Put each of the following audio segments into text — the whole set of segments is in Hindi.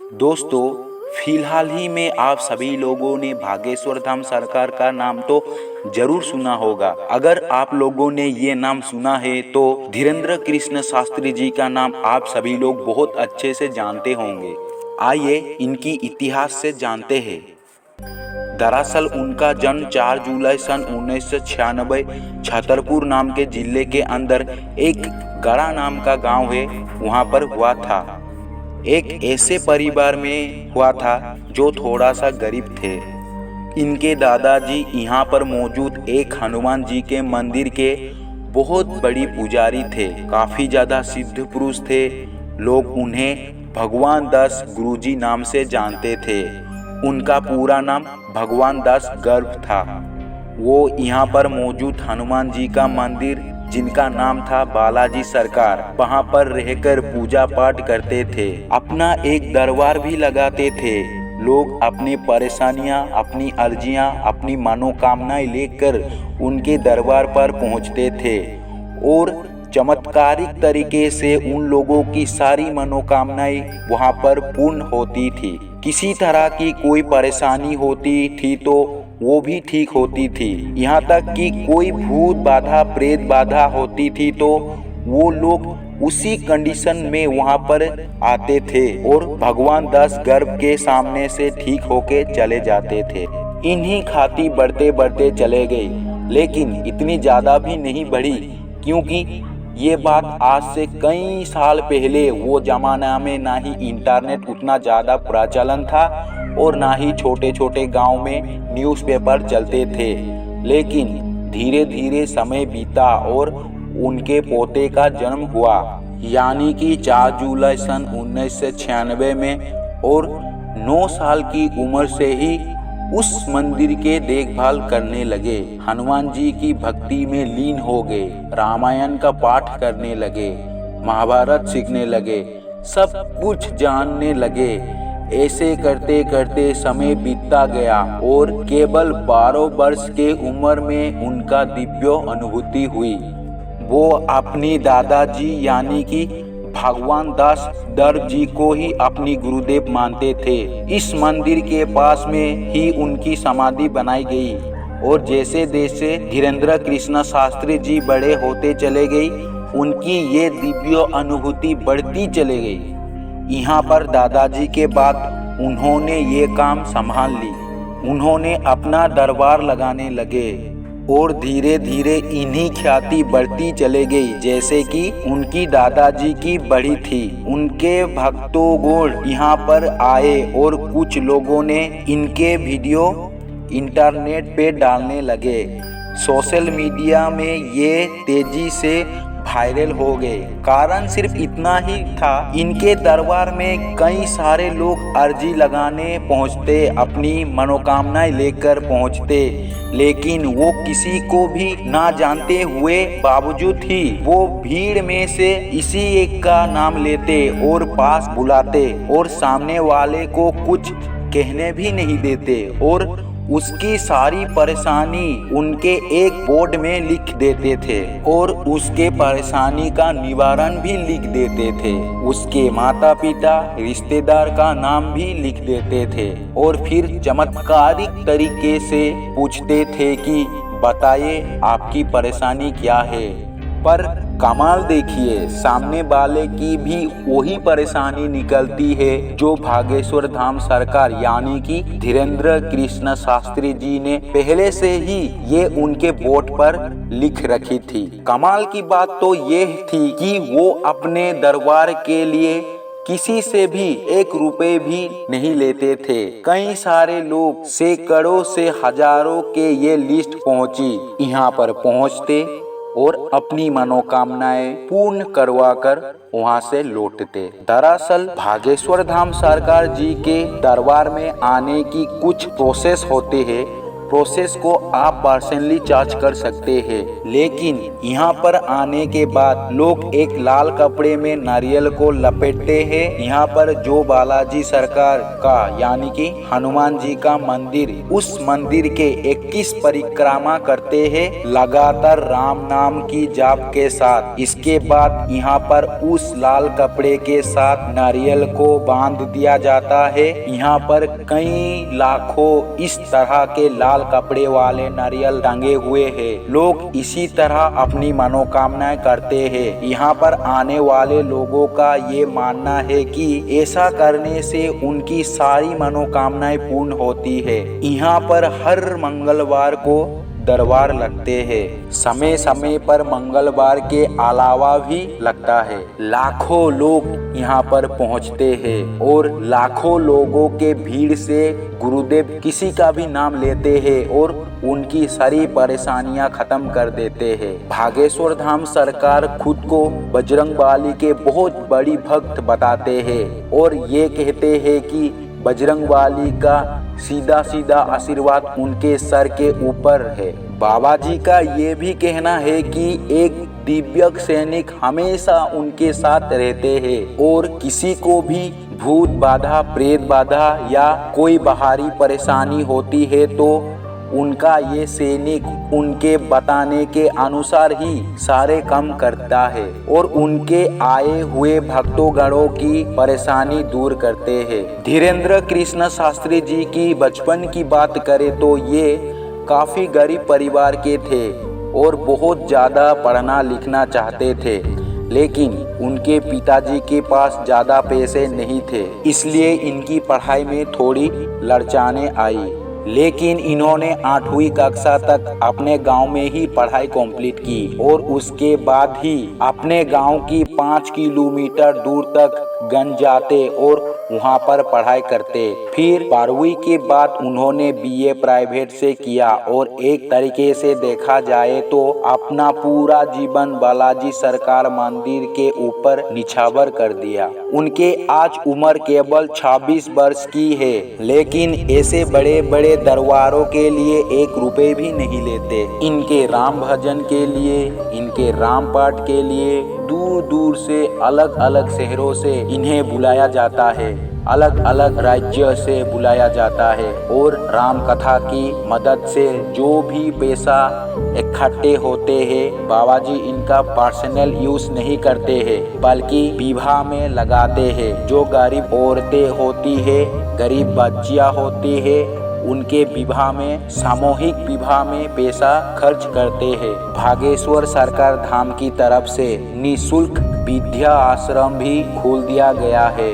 दोस्तों, फिलहाल ही में आप सभी लोगों ने भागेश्वर धाम सरकार का नाम तो जरूर सुना होगा। अगर आप लोगों ने ये नाम सुना है तो धीरेन्द्र कृष्ण शास्त्री जी का नाम आप सभी लोग बहुत अच्छे से जानते होंगे। आइए इनकी इतिहास से जानते हैं। दरअसल उनका जन्म 4 जुलाई सन 1996 छतरपुर नाम के जिले के अंदर एक गड़ा नाम का गांव है, वहां पर हुआ था। एक ऐसे परिवार में हुआ था जो थोड़ा सा गरीब थे। इनके दादाजी यहाँ पर मौजूद एक हनुमान जी के मंदिर के बहुत बड़ी पुजारी थे, काफी ज्यादा सिद्ध पुरुष थे। लोग उन्हें भगवान दास गुरुजी नाम से जानते थे। उनका पूरा नाम भगवान दास गर्भ था। वो यहाँ पर मौजूद हनुमान जी का मंदिर, जिनका नाम था बालाजी सरकार, वहाँ पर रहकर पूजा पाठ करते थे। अपना एक दरबार भी लगाते थे। लोग अपनी परेशानियाँ, अपनी अर्जियाँ, अपनी मनोकामनाएं लेकर उनके दरबार पर पहुँचते थे और चमत्कारिक तरीके से उन लोगों की सारी मनोकामनाएं वहाँ पर पूर्ण होती थी। किसी तरह की कोई परेशानी होती थी तो वो भी ठीक होती थी। यहाँ तक कि कोई भूत बाधा, प्रेत बाधा होती थी तो वो लोग उसी कंडीशन में वहाँ पर आते थे और भगवान दास गर्भ के सामने से ठीक होके चले जाते थे। इन्हीं खाती बढ़ते बढ़ते चले गए, लेकिन इतनी ज़्यादा भी नहीं बढ़ी, क्योंकि ये बात आज से कई साल पहले, वो ज़माना में ना ही इंटरनेट उतना ज़्यादा प्रचलन था और ना ही छोटे छोटे गांव में न्यूज़पेपर चलते थे। लेकिन धीरे धीरे समय बीता और उनके पोते का जन्म हुआ, यानी कि 4 जुलाई सन 1996 में, और 9 साल की उम्र से ही उस मंदिर के देखभाल करने लगे। हनुमान जी की भक्ति में लीन हो गए, रामायण का पाठ करने लगे, महाभारत सीखने लगे, सब कुछ जानने लगे। ऐसे करते करते समय बीतता गया और केवल 12 वर्ष के उम्र में उनका दिव्य अनुभूति हुई। वो अपनी दादाजी यानी कि भगवान दास गर्भ जी को ही अपनी गुरुदेव मानते थे। इस मंदिर के पास में ही उनकी समाधि बनाई गई और जैसे जैसे धीरेन्द्र कृष्ण शास्त्री जी बड़े होते चले गए, उनकी ये दिव्य अनुभूति बढ़ती चले गई। यहाँ पर दादाजी के बाद उन्होंने ये काम संभाल ली। उन्होंने अपना दरबार लगाने लगे और धीरे धीरे इन्हीं ख्याति बढ़ती चले गई, जैसे कि उनकी दादाजी की बढ़ी थी। उनके भक्तों गोड़ यहाँ पर आए और कुछ लोगों ने इनके वीडियो इंटरनेट पे डालने लगे। सोशल मीडिया में ये तेजी से वायरल हो गए। कारण सिर्फ इतना ही था, इनके दरबार में कई सारे लोग अर्जी लगाने पहुंचते, अपनी मनोकामनाएं लेकर पहुंचते, लेकिन वो किसी को भी ना जानते हुए बावजूद ही वो भीड़ में से इसी एक का नाम लेते और पास बुलाते और सामने वाले को कुछ कहने भी नहीं देते और उसकी सारी परेशानी उनके एक बोर्ड में लिख देते थे और उसके परेशानी का निवारण भी लिख देते थे। उसके माता पिता, रिश्तेदार का नाम भी लिख देते थे और फिर चमत्कारिक तरीके से पूछते थे कि बताइए आपकी परेशानी क्या है। पर कमाल देखिए, सामने वाले की भी वही परेशानी निकलती है जो भागेश्वर धाम सरकार यानी कि धीरेन्द्र कृष्ण शास्त्री जी ने पहले से ही ये उनके बोर्ड पर लिख रखी थी। कमाल की बात तो ये थी कि वो अपने दरबार के लिए किसी से भी 1 रुपए भी नहीं लेते थे। कई सारे लोग, सैकड़ों से हजारों के ये लिस्ट पहुंची, यहाँ पर पहुंचते और अपनी मनोकामनाएं पूर्ण करवाकर वहां से लौटते। दरअसल भागेश्वर धाम सरकार जी के दरबार में आने की कुछ प्रोसेस होते हैं। प्रोसेस को आप पर्सनली चार्ज कर सकते हैं। लेकिन यहाँ पर आने के बाद लोग एक लाल कपड़े में नारियल को लपेटते हैं। यहाँ पर जो बालाजी सरकार का यानी कि हनुमान जी का मंदिर, उस मंदिर के 21 परिक्रमा करते हैं लगातार राम नाम की जाप के साथ। इसके बाद यहाँ पर उस लाल कपड़े के साथ नारियल को बांध दिया जाता है। यहाँ पर कई लाखों इस तरह के लाल कपड़े वाले नारियल टंगे हुए हैं। लोग इसी तरह अपनी मनोकामनाएं करते हैं। यहाँ पर आने वाले लोगों का ये मानना है कि ऐसा करने से उनकी सारी मनोकामनाएं पूर्ण होती है। यहाँ पर हर मंगलवार को दरबार लगते हैं। समय समय पर मंगलवार के अलावा भी लगता है। लाखों लोग यहाँ पर पहुँचते हैं और लाखों लोगों के भीड़ से गुरुदेव किसी का भी नाम लेते हैं और उनकी सारी परेशानियां खत्म कर देते हैं। भागेश्वर धाम सरकार खुद को बजरंगबली के बहुत बड़ी भक्त बताते हैं और ये कहते हैं कि बजरंगबली का सीधा सीधा आशीर्वाद उनके सर के ऊपर है। बाबा जी का ये भी कहना है कि एक दिव्य सैनिक हमेशा उनके साथ रहते हैं और किसी को भी भूत बाधा, प्रेत बाधा या कोई बाहरी परेशानी होती है तो उनका ये सैनिक उनके बताने के अनुसार ही सारे काम करता है और उनके आए हुए भक्तोगणों की परेशानी दूर करते हैं। धीरेन्द्र कृष्ण शास्त्री जी की बचपन की बात करें तो ये काफ़ी गरीब परिवार के थे और बहुत ज़्यादा पढ़ना लिखना चाहते थे, लेकिन उनके पिताजी के पास ज़्यादा पैसे नहीं थे, इसलिए इनकी पढ़ाई में थोड़ी लड़चाने आई। लेकिन इन्होंने 8वीं कक्षा तक अपने गांव में ही पढ़ाई कंप्लीट की और उसके बाद ही अपने गांव की 5 किलोमीटर दूर तक गंज जाते और वहां पर पढ़ाई करते। फिर 12वीं के बाद उन्होंने बीए प्राइवेट से किया और एक तरीके से देखा जाए तो अपना पूरा जीवन बालाजी सरकार मंदिर के ऊपर निछावर कर दिया। उनके आज उम्र केवल 26 वर्ष की है, लेकिन ऐसे बड़े बड़े दरबारों के लिए 1 रुपए भी नहीं लेते। इनके राम भजन के लिए, इनके राम पाठ के लिए दूर दूर से अलग अलग शहरों से इन्हें बुलाया जाता है, अलग अलग राज्य से बुलाया जाता है और राम कथा की मदद से जो भी पैसा इकट्ठे होते हैं, बाबा जी इनका पर्सनल यूज नहीं करते हैं बल्कि विवाह में लगाते हैं। जो गरीब औरतें होती है, गरीब बच्चियां होती है, उनके विवाह में, सामूहिक विवाह में पैसा खर्च करते हैं। भागेश्वर सरकार धाम की तरफ से निःशुल्क विद्या आश्रम भी खोल दिया गया है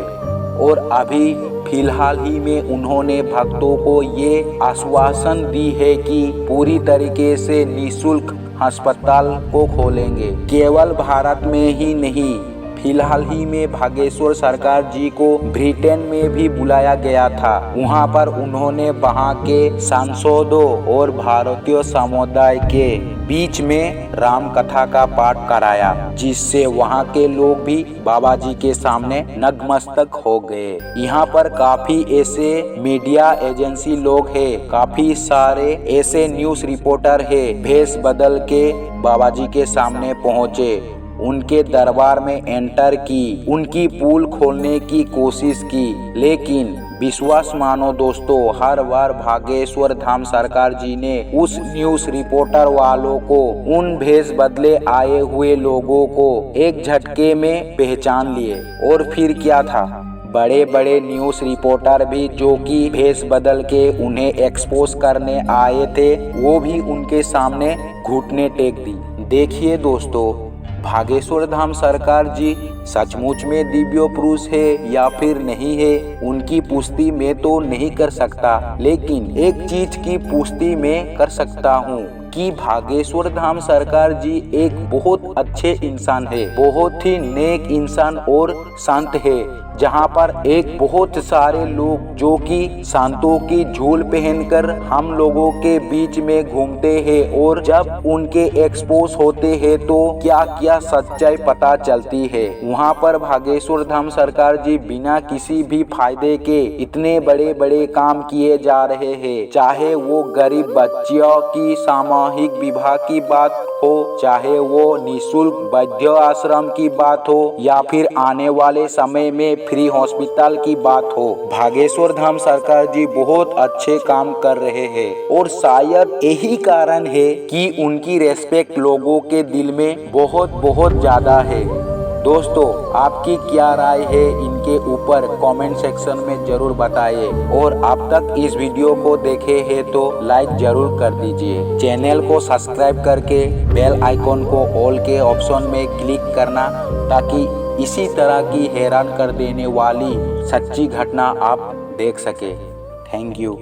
और अभी फिलहाल ही में उन्होंने भक्तों को ये आश्वासन दी है कि पूरी तरीके से निःशुल्क अस्पताल को खोलेंगे। केवल भारत में ही नहीं, फिलहाल ही में भागेश्वर सरकार जी को ब्रिटेन में भी बुलाया गया था। वहां पर उन्होंने वहां के सांसदों और भारतीय समुदाय के बीच में राम कथा का पाठ कराया, जिससे वहां के लोग भी बाबा जी के सामने नतमस्तक हो गए। यहाँ पर काफी ऐसे मीडिया एजेंसी लोग हैं, काफी सारे ऐसे न्यूज रिपोर्टर हैं, भेष बदल के बाबा जी के सामने पहुँचे, उनके दरबार में एंटर की, उनकी पोल खोलने की कोशिश की। लेकिन विश्वास मानो दोस्तों, हर बार भागेश्वर धाम सरकार जी ने उस न्यूज रिपोर्टर वालों को, उन भेष बदले आए हुए लोगों को एक झटके में पहचान लिए। और फिर क्या था, बड़े बड़े न्यूज रिपोर्टर भी जो कि भेष बदल के उन्हें एक्सपोज करने आए थे, वो भी उनके सामने घुटने टेक दी। देखिए दोस्तों, भागेश्वर धाम सरकार जी सचमुच में दिव्य पुरुष है या फिर नहीं है, उनकी पुष्टि मैं तो नहीं कर सकता, लेकिन एक चीज की पुष्टि मैं कर सकता हूँ कि भागेश्वर धाम सरकार जी एक बहुत अच्छे इंसान है, बहुत ही नेक इंसान और संत है, जहां पर एक बहुत सारे लोग जो कि सांतों की झोल पहनकर हम लोगों के बीच में घूमते हैं और जब उनके एक्सपोज होते हैं तो क्या क्या सच्चाई पता चलती है। वहां पर भागेश्वर धाम सरकार जी बिना किसी भी फायदे के इतने बड़े बड़े काम किए जा रहे हैं, चाहे वो गरीब बच्चियों की सामूहिक विवाह की बात हो, चाहे वो निःशुल्क वैद्य आश्रम की बात हो या फिर आने वाले समय में फ्री हॉस्पिटल की बात हो। भागेश्वर धाम सरकार जी बहुत अच्छे काम कर रहे हैं और शायद यही कारण है कि उनकी रेस्पेक्ट लोगों के दिल में बहुत बहुत ज्यादा है। दोस्तों, आपकी क्या राय है इनके ऊपर कमेंट सेक्शन में जरूर बताइए और अब तक इस वीडियो को देखे हैं तो लाइक जरूर कर दीजिए। चैनल को सब्सक्राइब करके बेल आइकॉन को ऑल के ऑप्शन में क्लिक करना ताकि इसी तरह की हैरान कर देने वाली सच्ची घटना आप देख सके। Thank you.